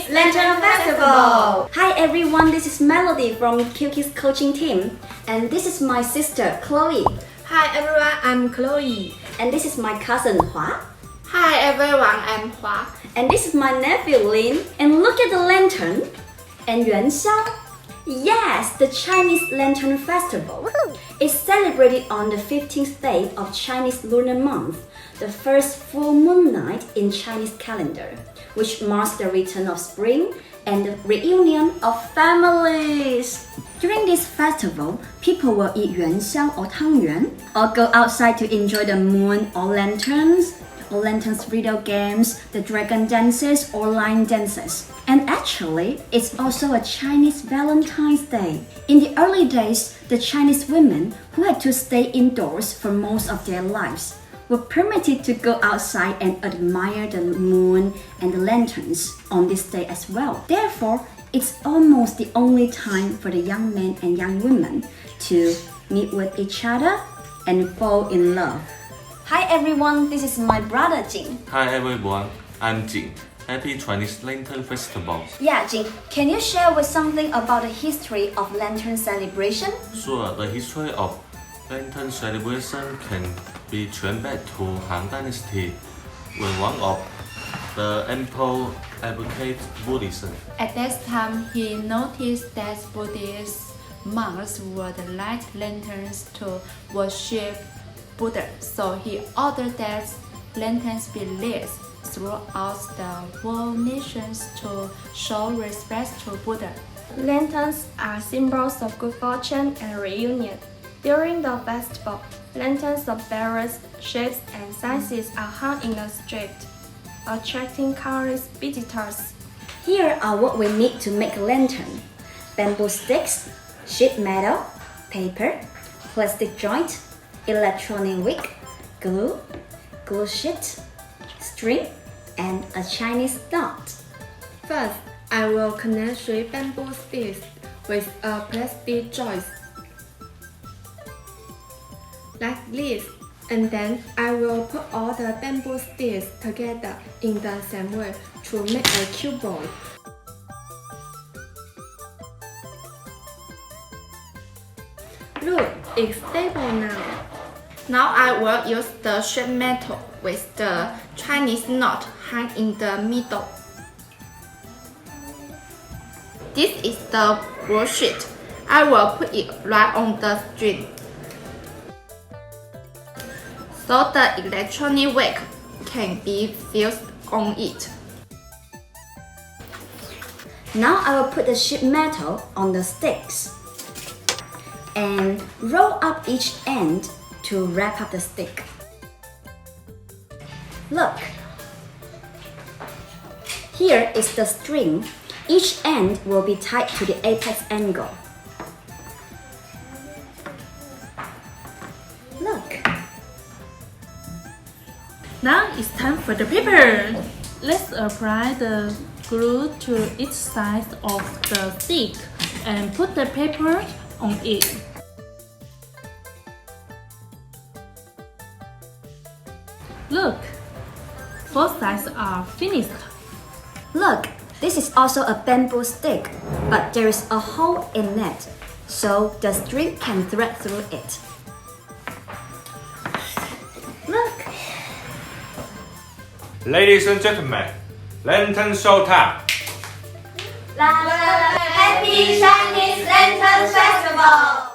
Chinese Lantern Festival! Hi everyone, this is Melody from Qkids coaching team. And this is my sister, Chloe. Hi everyone, I'm Chloe. And this is my cousin, Hua. Hi everyone, I'm Hua. And this is my nephew, Lin. And look at the lantern. And Yuanxiao. Yes, the Chinese Lantern Festival. It's celebrated on the 15th day of Chinese lunar month, the first full moon night in Chinese calendar, which marks the return of spring and the reunion of families. During this festival, people will eat yuanxiao or tangyuan, or go outside to enjoy the moon or lanterns video games, the dragon dances or line dances. And actually, it's also a Chinese Valentine's Day. In the early days, the Chinese women who had to stay indoors for most of their lives were permitted to go outside and admire the moon and the lanterns on this day as well. Therefore, it's almost the only time for the young men and young women to meet with each other and fall in love. Hi everyone, this is my brother Jing. Hi everyone, I'm Jing. Happy Chinese Lantern Festival. Yeah, Jing, can you share with something about the history of lantern celebration? Sure, the history of Lantern celebration can be traced back to Han Dynasty, when one of the emperor advocated Buddhism. At that time, he noticed that Buddhist monks would light lanterns to worship Buddha, so he ordered that lanterns be lit throughout the world nations to show respect to Buddha. Lanterns are symbols of good fortune and reunion. During the festival, lanterns of various shapes and sizes are hung in the street, attracting countless visitors. Here are what we need to make a lantern: bamboo sticks, sheet metal, paper, plastic joint, electronic wick, glue, glue sheet, string, and a Chinese knot. First, I will connect 3 bamboo sticks with a plastic joint, like this, and then I will put all the bamboo sticks together in the same way to make a cuboid. Look, it's stable now. Now I will use the sheet metal with the Chinese knot hung in the middle. This is the glue sheet. I will put it right on the string, so the electronic wick can be fixed on it. Now I will put the sheet metal on the sticks and roll up each end to wrap up the stick. Look! Here is the string. Each end will be tied to the apex angle. Look! Now it's time for the paper. Let's apply the glue to each side of the stick and put the paper on it. Look, both sides are finished. Look, this is also a bamboo stick, but there is a hole in it, so the string can thread through it. Look! Ladies and gentlemen, lantern show time! Happy Chinese Lantern Festival!